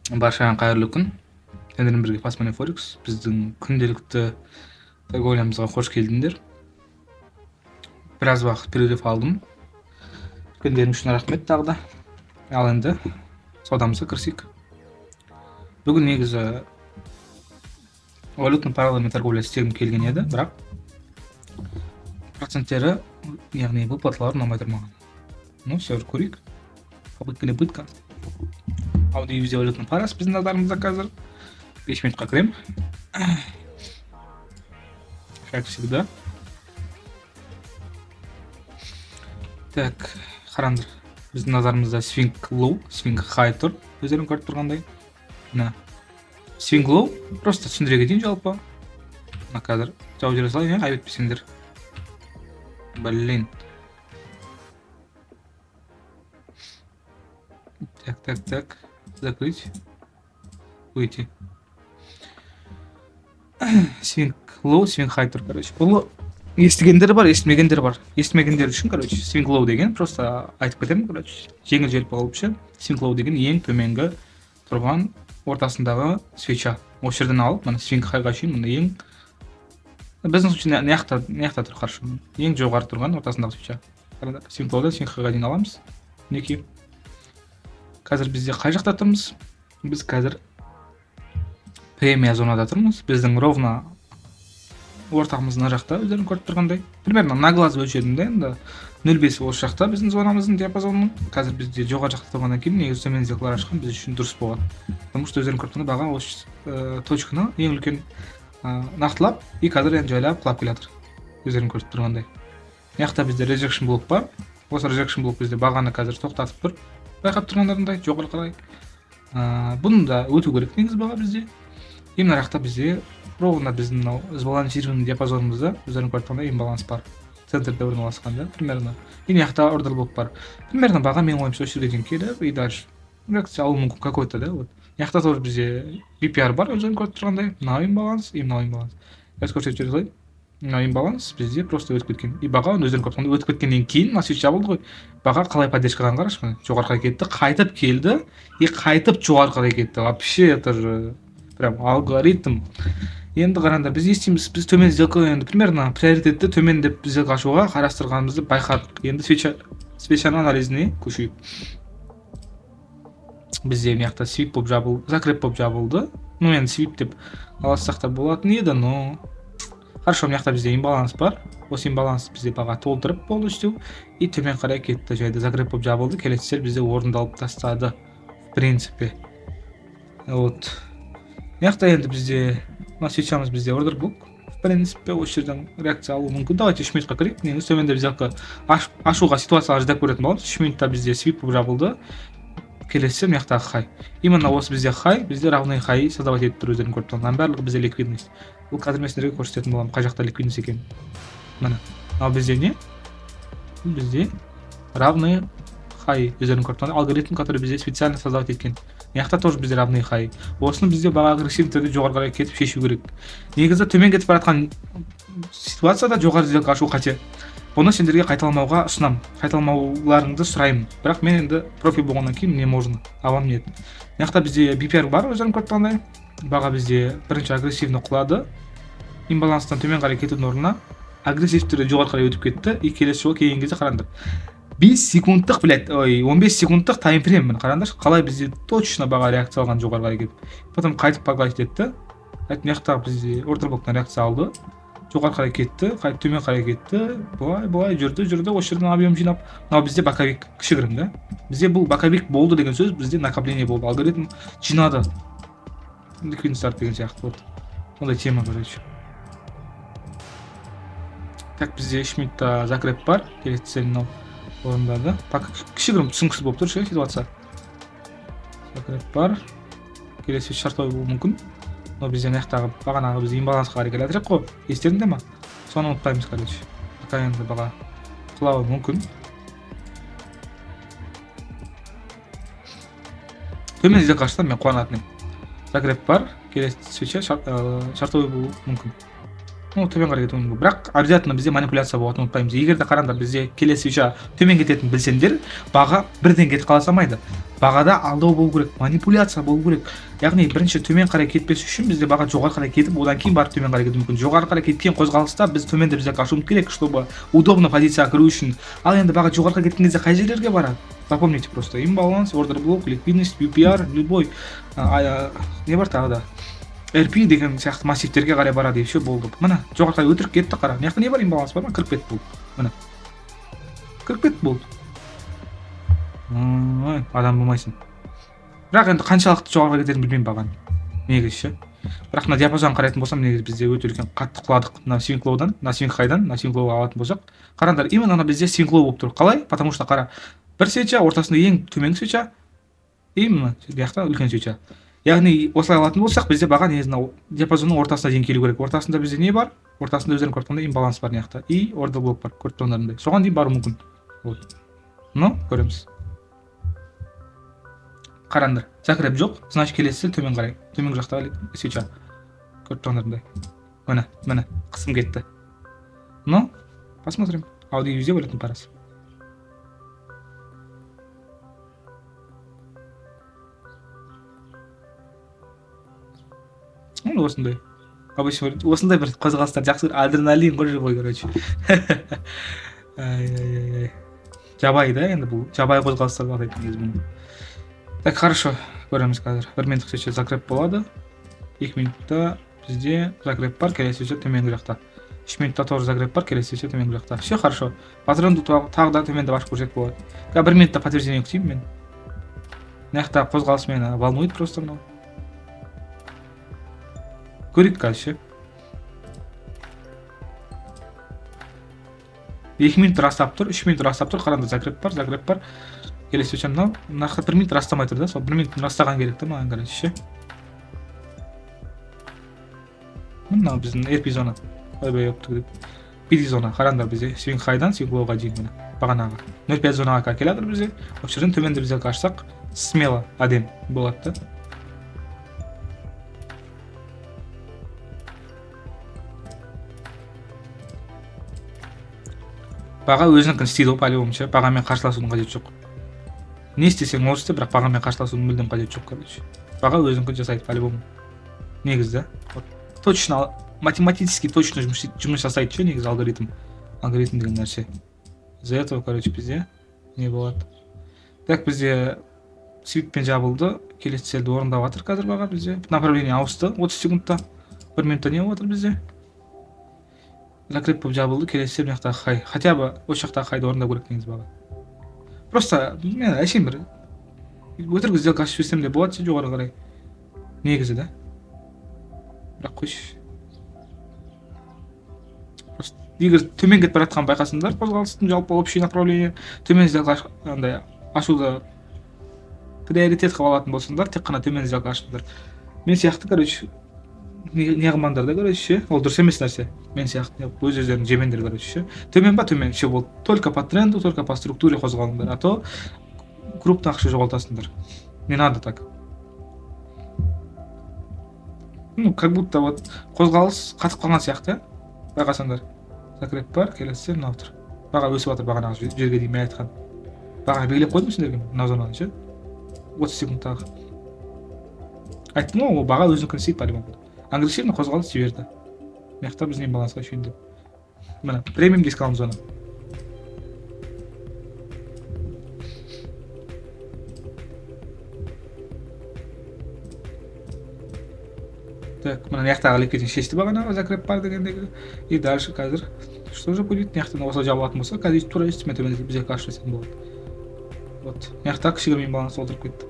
Баршаңа кайырлуу күн. Сендер бирге Фастмани Форекс биздин күндөлүктүү торговлямызга кош келдиңдер. Бир аз убакыт перерыв алдым. Күндөрүң үчүн рахмет дагы да. Ал энди соодамызга кирсек. Бүгүн негизи валютный паралармен торговля істегим келген эди, бирок проценттери, яғни выплаталар унамай турмаган. Ну, все, көрейик. Попытка не пытка. Аудиовизуальный валютный парасы биздин назарымызда қазір. 5 минутка кірем. Как всегда. Так, қараңдар. Биздин назарымызда swing low, swing high тұр. Өздерің көріп тұрғандай. Мына swing low просто түсіндіре кетейін жалпы. Мына қазір жауып жібере салайын, қайбетпесеңдер. Блин. Так. Закрыть. Выйти. Swing low, swing high тұр, короче. Бұл естігендер бар, естімегендер бар. Естімегендер үшін, короче, swing low деген просто айтып кетемін, короче. Жеңіл желпі алыпшы. Swing low деген ең төменгі тұрған ортасындағы свеча. Осы жерден алып, мына swing highға шейін, мына ең біздің случайда неяқта тұр, қаршы. Ең жоғары тұрған ортасындағы свеча. Swing low'дан swing highға дейін аламыз. Мінекей. Қазір бізде қай жақта тұрмыз? Біз қазір премия зонада тұрмыз. Біздің ровно ортамыз мына жақта, өздерің көріп тұрғандай. Примерно на глаз өлшедім да, енді 0,5 осы жақта біздің зонамыздың диапазонының. Қазір бізде жоғары жақта тұрғаннан кейін негізі төмен зеркалар ашқан біз үшін дұрыс болады. Потому что өздерің көріп тұрғандай баға осы точканы ең үлкен нақтылап, и қазір енді жайлап құлап келе жатыр. Өздерің көріп тұрғандай. Мына жақта бізде rejection блок бар. Осы rejection блок бізде бағаны қазір тоқтатып тұр. Байқап тұрғандарындай жоғары қарай. Бұны да өту керек негізі баға бізде. И мына жақта бізде ровно біздің мынау сбалансированный диапазонымызда өздерің көріп тұрғандай имбаланс бар. Центрде орналасқан да, примерно. И мына жақта ордер блок бар. Примерно баға менің ойымша осы жерге дейін келіп, и дальше реакция алуы мүмкін какой-то, да, вот. Мына жақта тоже бізде BPR бар, өздерің көріп тұрғандай. Мынау имбаланс, и мынау имбаланс. Қазір көрсетіп жібере салайын. Мынау имбаланс бізде просто өтіп кеткен. И баға өздерің көріп тұрғандай өтіп кеткеннен кейін мына свич жабылды ғой. Баға қалай поддержкадан қарашы, жоғары қарай кетті, қайтып келді, и қайтып жоғары қарай кетті. Вообще это же прям алгоритм. Енді қараңдар, біз естиміз, біз төмен сделка, енді примерно приоритетті төмен деп сделка ашуға қарастырғанымызды байқадық. Енді свечаның анализіне көшейік. Бізде мына жақта свип болып жабылды, закреп болып жабылды. Ну, енді свип деп алсақ та болатын еді, но хорошо, мына жақта бізде имбаланс бар. Осы имбаланс бізде баға толтырып болды істеу, и төмен қарай кетті, жайды закреп болып жабылды. Келесі сел бізде орындалып тастады, в принципе. Вот. Мына жақта енді бізде мына свечамыз бізде ордер блок. В принципе, осы жерден реакция алуы мүмкін. Давайте 3 минутқа кірейік. Негізі төменде сделка ашуға ситуациялар ждап көретін боламыз. 3 минутта бізде свип болып жабылды. Келесі мына жақтағы хай. Именно осы бізде хай, бізде равный хай создавать етіп тұр, өздерің көріп тұрған. Барлығы бізде ликвидность. Бұл қазір мен сендерге көрсететін боламын, қай жақта ликвидность екенін. Міне. Ал бізде не? Бізде равный хай, өздерің көріп тұрған алгоритм, который бізде специально создавать еткен. Мына жақта тоже бізде равный хай. Осыны бізде баға агрессивный түрде жоғары қарай кетіп шешу керек. Негізі төмен кетіп бара жатқан ситуацияда жоғары сделка ашу қате. Бұны сендерге қайталамауға ұсынамын. Қайталамауларыңды сұраймын. Бірақ мен енді профи болғаннан кейін мне можно. Авам нет. Мына жақта бізде BPR бар, өздерің көріп тұрғандай. Баға бізде бірінші агрессивный құлады. Имбаланстан төмен қарай кетудің орнына агрессивті түрде жоғары қарай өтіп кетті. И келесі жолы келген кезде қараңдар. 5 секундтық, 15 секундтық таймфрейм, міне қараңдар, қалай бізде точно баға реакция алған жоғары қарай кетіп. Потом қайтып поглотить етті. Мына жақта бізде ордер блоктан реакция алды. Жоғары қарай кетті, қайтып төмен қарай кетті. Былай жүрді, осы жерден объем жинап. Мынау бізде боковик, кішігірім да. Бізде бұл боковик болды деген сөз, бізде накопление болды. Алгоритм жинады. Ликвидность старт деген сияқты болды. Ондай тема, короче. Так, бізде 3 минутта закреп бар. Келесі цель мынау орындады. Кішігірім түсініксіз болып тұр ситуация. Закреп бар. Келесі шартовый болуы мүмкін. Но бізде мына жақтағы бағанағы біз имбалансқа қарай келе жатырық қой. Естеріңде ма? Соны ұмытпаймыз, короче. Пока енді баға құлауы мүмкін. Төмен сделка ашсам мен қуанатын едім. Закреп бар. Келесі свеча шартовый болуы мүмкін. төмен қарай кетуі мүмкін, бірақ обязательно бізде манипуляция болатынын ұмытпаймыз. Егер де қараңдар, бізде келесі фича төмен кететінін білсеңдер, баға бірден кетіп қала салмайды. Бағада алдау болу керек, манипуляция болу керек. Яғни бірінші төмен қарай кетпес үшін бізде баға жоғары қарай кетіп, одан кейін барып төмен қарай кетуі мүмкін. Жоғары қарай кеткен қозғалыста біз төменде бізде ашуымыз керек, чтобы удобно позицияға кіру үшін. Ал енді баға жоғарыға кеткен кезде қай жерлерге барады? Запомните просто: имбаланс, ордер блок, ликвидность, UPR, любой не бар тағы да, RP деген сияқты массивтерге қарай барады, еще болды. Мына жоғары қарай өтірік кетті, қара. Мына жақта не бар? Имбаланс бар ма? Кіріп кетті болды. Мына кіріп кетті болды. Адам болмайсың. Бірақ енді қаншалықты жоғарыға кететінін білмеймін бағаның. Негізі ше. Бірақ мына диапазон қарайтын болсам, негізі бізде өте үлкен қатты құладық. Мына swing low-дан, мына swing high-дан, мына swing low-ға алатын болсақ, қараңдар, именно ана бізде swing low болып тұр. Қалай? Потому что қара, бір свеча, ортасында ең төменгі свеча, именно жақта үлкен свеча. Яғни осылай алатын болсақ, бізде баға негізі диапазонның ортасына дейін келу керек. Ортасында бізде не бар? Ортасында өздерің көріп тұрғандай имбаланс бар мына жақта. И ордер блок бар, көріп тұрғандарыңдай. Соған дейін бару мүмкін. Вот. Көреміз. Қараңдар, закреп жоқ, значит келесі төмен қарай. Төмен жақта свеча. Көріп тұрғандарыңдай. Міне, қысым кетті. Посмотрим. Аудио видео валютный парас. Осындай. Обычно осындай бір қозғалыстар жақсы, адреналин ғой, короче. Жабай да, енді бұл жабай қозғалыстар бар екен негізі бұны. Так, хорошо, көреміз қазір. 1 минуттық свеча закреп болады. 2 минутта бізде закреп бар, келесі свеча төменгі жақта. 3 минутта тоже закреп бар, келесі свеча төменгі жақта. Все хорошо. Патронды тағы да төменде ашып көрсетіп болады. 1 минутта подтверждение күтейін мен. Мына жақта қозғалыс мені волнует просто мынау. Көрейік қазір. 2 минут растап тұр, 3 минут растап тұр, қараңдар, закреп бар. Келесі свеча мынау. Мына жақта 1 минут растамай тұр да, сол 1 минут растаған керек та маған, короче. Мынау біздің RP зона. Ойбай өптік деп. PD зона, қараңдар бізде. Swing high-дан swing low-ға дейін міне. Бағанағы 0.5 зонаға келатыр бізде. Осы жерден төменде бізде қашсақ, смело адем болады да. Баға өзінікін істейді ғой, по-любому ше. Бағамен қарсыласудың қажеті жоқ. Не істесең ол істе, бірақ бағамен қарсыласудың мүлдем қажеті жоқ, короче. Баға өзінікін жасайды, по-любому. Негізі, точно, математически точно жұмыс жасайды ше, негізі алгоритм. Алгоритм деген нәрсе. Из-за этого, короче, бізде не болады. Так, бізде свитпен жабылды. Келесі целді орындап жатыр қазір баға бізде. Направление ауысты 30 секундта. 1 минутта не болып жатыр бізде. Закреп болып жабылды, келесі мына жақтағы хай. Хотя бы осы жақтағы хайды орындау керек негізі баға. Просто мен әшейін бір өтірік сделка ашып жіберсем де болады жоғары қарай. Негізі да. Бірақ қойшы. Просто егер төмен кетіп бара жатқан байқасаңдар, қозғалыстың жалпы общий направление төмен сделка андай ашуды приоритет қылып алатын болсаңдар, тек қана төмен сделка ашыңдар. Мен сияқты, короче, не қылмаңдар да, короче, ол дұрыс емес нәрсе. Мен сияқты өз-өздерін жемеңдер, короче. Төмен ба төмен, ше болды. Только по тренду, только по структуре қозғалыңдар, а то крупный ақша жоғалтасыңдар. Не надо так. Как будто вот қозғалыс қатып қалған сияқты, байқасаңдар. Закреп бар, келесі мынау тұр. Баға өсіп жатыр, бағанағы жерге дейін мен айтқан. Баға белгілеп қойдым сендерге, мына зонаны ше. 30 секундтағы. Айттым ғой, баға өзінікін істейді, по-любому. Агрессивно қозғалыс жіберді. Мына біз не балансқа шүйін деп. Мына премиум дискаунт зона. Так, мына мына ликвидность шешті бағанағы закреп бар дегендегі. И дальше қазір что же будет? Мына осылай жабылатын болса, қазір тура естімен төмендетіп бізге қарсы жасайтын болады. Вот, мына кішігірім баланс отырып кетті.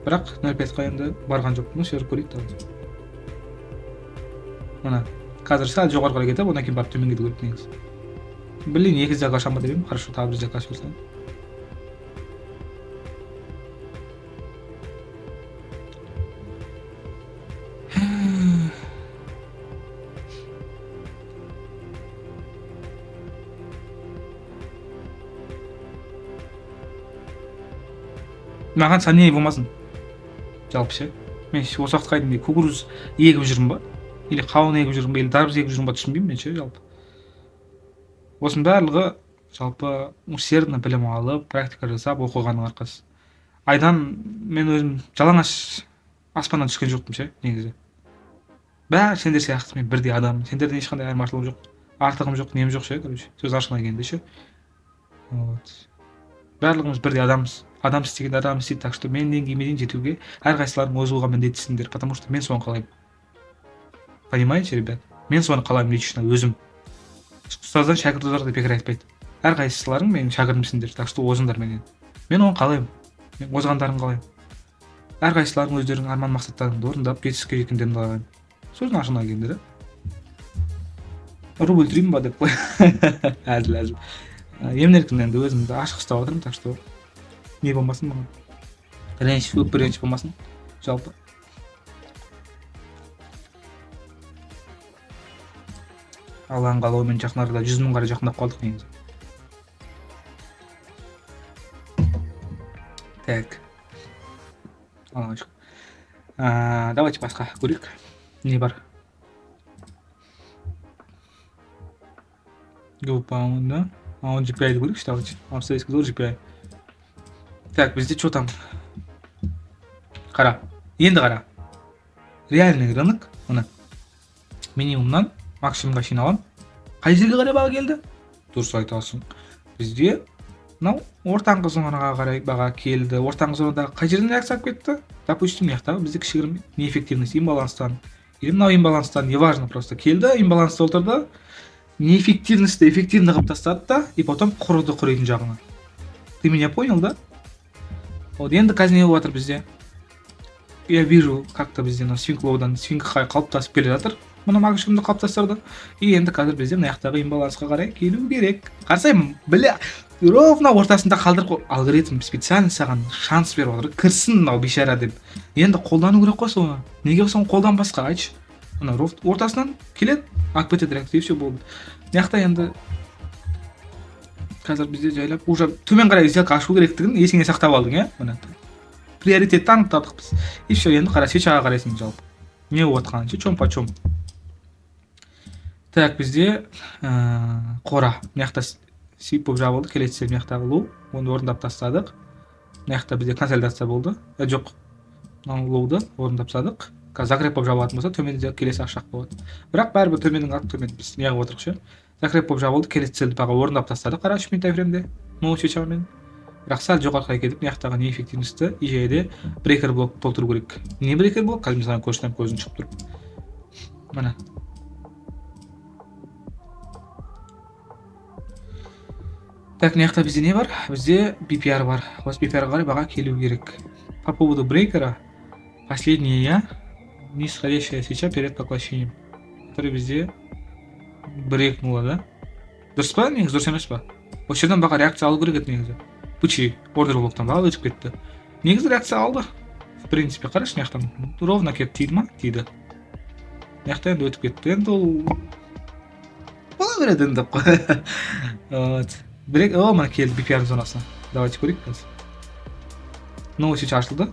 Бірақ 0.5-қа енді барған жоқ. Мұны шер көрейік та. Мына қазір сәл жоғары қарай кетіп, одан кейін барып төмен кету керек негізі. Блин, 2 сделка ашамын деп едім. Хорошо, тағы 1 сделка ашып берсем. Маған сомнений болмасын. Жалпы ше. Мен осы уақытқа дейін кукуруз егіп жүрмін ба? или қауын егіп жүрмін ба или дарбыз егіп жүрмін ба түсінбеймін мен ше жалпы. Осының барлығы жалпы усердно білім алып практика жасап оқығанның арқасы. Айдан мен өзім жалаңаш аспаннан түскен жоқпын ше негізі. Бәрі сендер сияқты мен бірдей адаммын, сендерден ешқандай айырмашылығым жоқ, артығым жоқ, нем жоқ ше, короче, сөз ашығына келгенде ше. Вот. Барлығымыз бірдей адамбыз. Адам істеген адам істейді, так что менің деңгейіме дейін жетуге әрқайсыларың өз болған міндеттісіңдер, потому что мен соны қалаймын. Понимаете, ребят? Мен соны қалаймын лично өзім. Ұстаздан шәкірт озар деп бекер айтпайды. Әрқайсыларың менің шәкіртімсіңдер, так что озыңдар менен. Мен оны қалаймын. Мен озғандарын қалаймын. Әрқайсыларың өздерінің арман мақсаттарыңды орындап, жетістікке жеткендерін қалаймын. Сөздің ашығына келгенде рубль өлтіремін ба деп қой. Әзіл. Емін еркін енді өзімді ашық ұстап отырмын, так что не болмасын маған. Реніш, өкпе реніш болмасын, жалпы. Алланың қалауымен жақын арада 100 000-ға жақындап қалдық негізі. Так. Давайте басқа көрейік. Не бар? GoPound, да? Он GPI көрейік, давайте. Австралийский доллар GPI. Так, бізде что там? Қара. Енді қара. Реальный рынок, мына. Минимумнан максимумға шейін аламын. Қай жерге қарай баға келді? Дұрыс айтасың. Бізде мынау ортаңғы зонаға қарай баға келді. Ортаңғы зонадағы қай жерден реакция алып кетті? Допустим, мынаяқтағы бізде кішігірім неэффективность имбаланстан. Или мынау имбаланстан, неважно, просто келді, имбалансты отырды. Неэффективностьті эффективно қылып тастады да, и потом құрыды құрайтын жағына. Ты меня понял, да? Вот енді қазір не болып жатыр бізде? Я вижу, как-то бізде свинг лоудан свинг хай қалыптасып келе жатыр. Мұны максимумды қалыптастырды. И енді қазір бізде мынаяқтағы имбалансқа қарай келу керек. Қарасай, бля, ровно ортасында қалдырып алгоритм специально саған шанс беріп отыр. Кірсін мынау бейшара деп. Енді қолдану керек қой соны. Неге соны қолданбасқа айтшы? Мына ортасынан келеді, ақ кетеді реакция, и все болды. Мынаяқта енді қазір бізде жайлап уже төмен қарай сделка ашу керектігін есіңе сақтап алдың, иә? Мына приоритетті анықтадық біз. И все, енді қара свечаға қарайсың жалпы. Не болып жатқанын ше, чом почем. Так, бізде қора. Мынаяқта сип болып жабылды, келесі мынаяқтағы лоу, оны орындап тастадық. Мынаяқта бізде консолидация болды. Жоқ, мынау лоуды орындап тастадық. Қазір закреп болып жабылатын болса, төменде келесі ашақ болады. Бірақ бәрібір төменнің аты төмен біз неғып отырық ше. Закреп болып жабылды, келесі целді баға орындап тастадық. Қара 3 минут таймфреймде. Ну, свечамен. Бірақ сәл жоғарыға кетіп, мынаяқтағы неэффективностьті ижеде брейкер блок толтыру керек. Не брейкер блок? Қазір мен саған көрсетемін, көзің шығып тұрып. Мына. Так, мынаяқта бізде не бар? Бізде BPR бар. Осы BPR қарай баға келу керек. По поводу брейкера, последняя нисходящая свеча перед поглощением, который бізде брейкнула, да? Дұрыс па? Негізі дұрыс емес па? Осы жерден баға реакция алу керек еді негізі. Пучи ордер блоктан баға өтіп кетті. Негізі реакция алды. В принципе, қарашы мынаяқтан ровно келіп тиді ма? Тиді. Мынаяқта енді өтіп кетті. Енді ол бола береді енді деп қой. Вот. О, мына келді BPR зонасына. Давайте көрейік қазір. Новый свеча ашылды.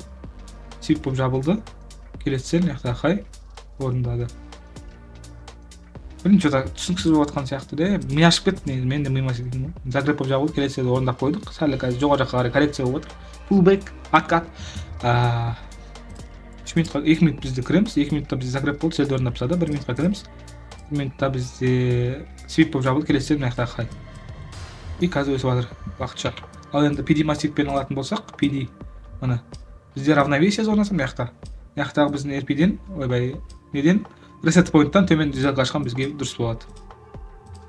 Свип болып жабылды. Келесі цель, мынаяқта хай орындады. Білмеймін, что-то түсініксіз болып жатқан сияқты да. Ми ашып кетті негізі, мен де миыма секілді. Закреп болып жабылды, келесі целді орындап қойдық. Сәл қазір жоғары жаққа қарай коррекция болып отыр. Pullback, откат. 3 минутқа, 2 минут бізде кіреміз. 2 минутта бізде закреп болды, целді орындап тастады. 1 минутқа кіреміз. 1 минутта бізде свип болып жабылды, келесі цель мынаяқта хай. И қазір өсіп жатыр уақытша. Ал енді PD массивпен алатын болсақ, PD мына бізде равновесие зонасы мынаяқта. Мынаяқтағы біздің RP-ден, ойбай, неден ресет поинттан төмен сделка ашқан бізге дұрыс болады.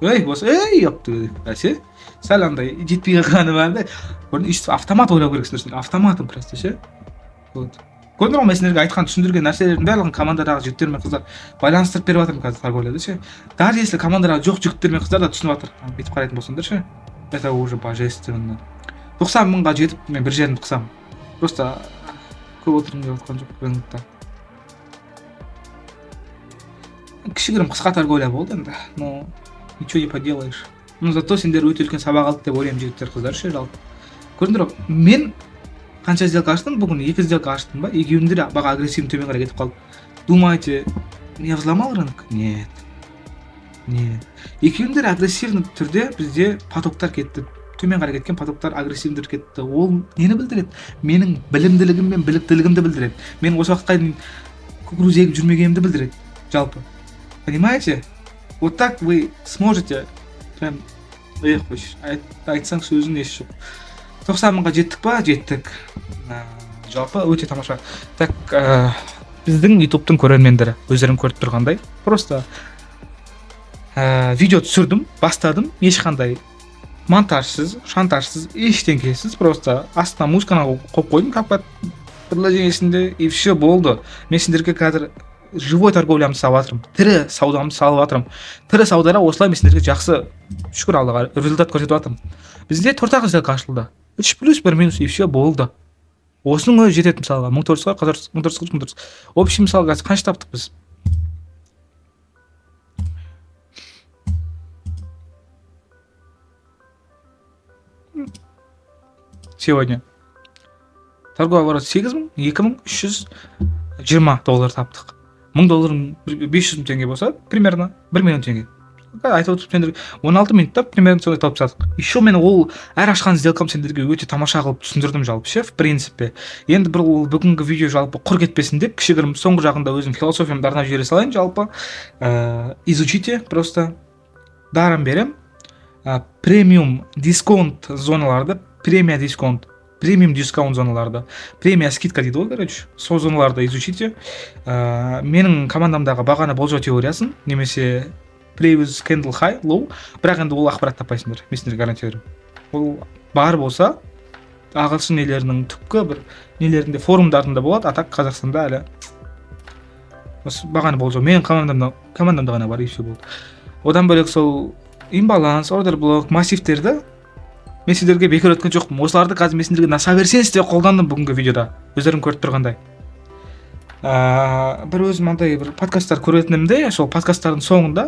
Осы, ёпты, бәсе. Сәл андай жетпей қалғаны бар да. Өйстіп автомат ойлау керексіңдер, автоматым просто ше. Вот. Көрдіңдер ғой, мен сендерге айтқан түсіндірген нәрселердің барлығын командадағы жігіттер мен қыздар байланыстырып беріп жатырмын қазір торговляда ше. Даже если командадағы жоқ жігіттер мен қыздар да түсініп жатыр. Бүйтіп қарайтын болсаңдар ше. Это уже божественно. 90 мыңға жетіп, мен бір жерін қысам. Просто көп отырғым келіп жатқан жоқ рынокта. Кішігірім қысқа торговля болды енді. Но ничего не поделаешь. Но зато сендер өте үлкен сабақ алды деп ойлаймын жігіттер қыздар ше жалпы. Көрдіңдер ғой, мен қанша сделка аштым? Бүгін 2 сделка аштым ба? Екеуінде де баға агрессивный төмен қарай кетіп қалды. Думайте, не взломал рынок? Нет. Нет. Екеуінде агрессивный түрде бізде потоктар кетті. Төмен қарай кеткен потоктар агрессивдер кетті. Ол нені білдіреді? Менің білімділігім мен біліктілігімді білдіреді. Мен осы уақытқа дейін күріш егіп жүрмегенімді білдіреді. Жалпы. Понимаете? Вот так вы сможете прям айтсаң сөзің еш жоқ. 90 мыңға жеттік па? Жеттік. Жалпы өте тамаша. Так, біздің ютубтың көрермендері өздерің көріп тұрғандай просто видео түсірдім, бастадым, ешқандай монтажсыз, шантажсыз, ештеңкесіз, просто астына музыканы қойып қойдым капкат приложениесінде, и все болды. Мен сендерге қазір живой торговлямды салып жатырмын, тірі саудамды салып жатырмын. Тірі саудада осылай мен сендерге жақсы, шүкір Аллаға, результат көрсетіп жатырмын. Бізде 4-ақ сделка ашылды. 3+1- и все болды. Осының өзі жетеді мысалға 1400-ға, қазір 1400. Общий мысалға қанша таптық біз? Сегодня торговый оборот 8000, 2320 доллар таптық. $1000 500 мың теңге болса, примерно 1 миллион теңге. Айтып отырып сендерге 16 минутта примерно сондай тауып тастадық. Еще мен ол әр ашқан сделкам сендерге өте тамаша қылып түсіндірдім жалпы ше, в принципе. Енді бір бүгінгі видео жалпы құр кетпесін деп кішігірім соңғы жағында өзім философиямды арнап жібере салайын жалпы. Изучите, просто даром берем. Премиум дисконт зоналарды, премиум дисконт зоналарды, премия скидка дейді ғой, короче, сол зоналарды изучите. Менің командамдағы бағаны болжау теориясын, немесе previous candle high, low, бірақ енді ол ақпарат таппайсыңдар, мен сендерге гарантиялаймын. Ол бар болса, ағылшын нелерінің түпкі бір нелерінде, форумдарында болады, а так Қазақстанда әлі осы бағаны болжау. Менің командамда ғана бар, и все болды. Одан бөлек сол имбаланс, ордер блок, массивтерді мен сендерге бекер өткен жоқпын. Осыларды қазір мен сендерге наса берсеңіз де қолдандым бүгінгі видеода. Өздерің көріп тұрғандай. Бір өзім андай бір подкасттар көретінімде, сол подкасттардың соңында,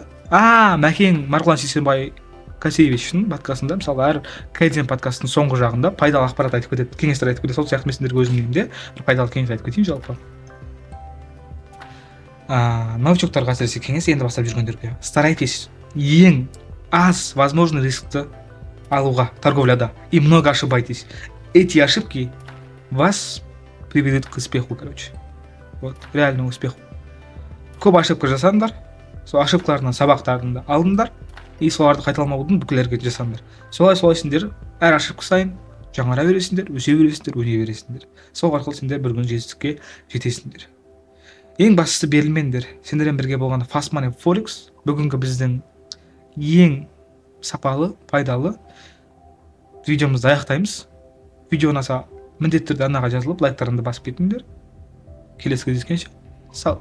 Мәкең Марғұлан Сейсенбай Касеевичтің подкастында, мысалы әр Кайдзен подкастының соңғы жағында пайдалы ақпарат айтып кетеді, кеңестер айтып кетеді. Сол сияқты мен сендерге өзімнің елімде бір пайдалы кеңес айтып кетейін жалпы. Новичоктарға әсіресе кеңес, енді бастап жүргендерге. Старайтесь ең аз возможный рискті алуға торговляда и много ошибайтесь. Эти ошибки вас приведут к успеху, короче. Вот, реальному успеху. Көп ошибка жасаңдар, сол ошибкаларынан сабақтарыңды алыңдар и соларды қайталамаудың бүкіл әрекет жасаңдар. Солай сендер әр ошибка сайын жаңара бересіңдер, өсе бересіңдер, өне бересіңдер. Сол арқылы сендер бір күн жетістікке жетесіңдер. Ең бастысы берілмеңдер. Сендермен бірге болған Fast Money Forex бүгінгі біздің ең сапалы, пайдалы видеомызды аяқтаймыз. Видео ұнаса міндетті түрде арнаға жазылып, лайктарыңды басып кетіңдер. Келесі кездескенше сау.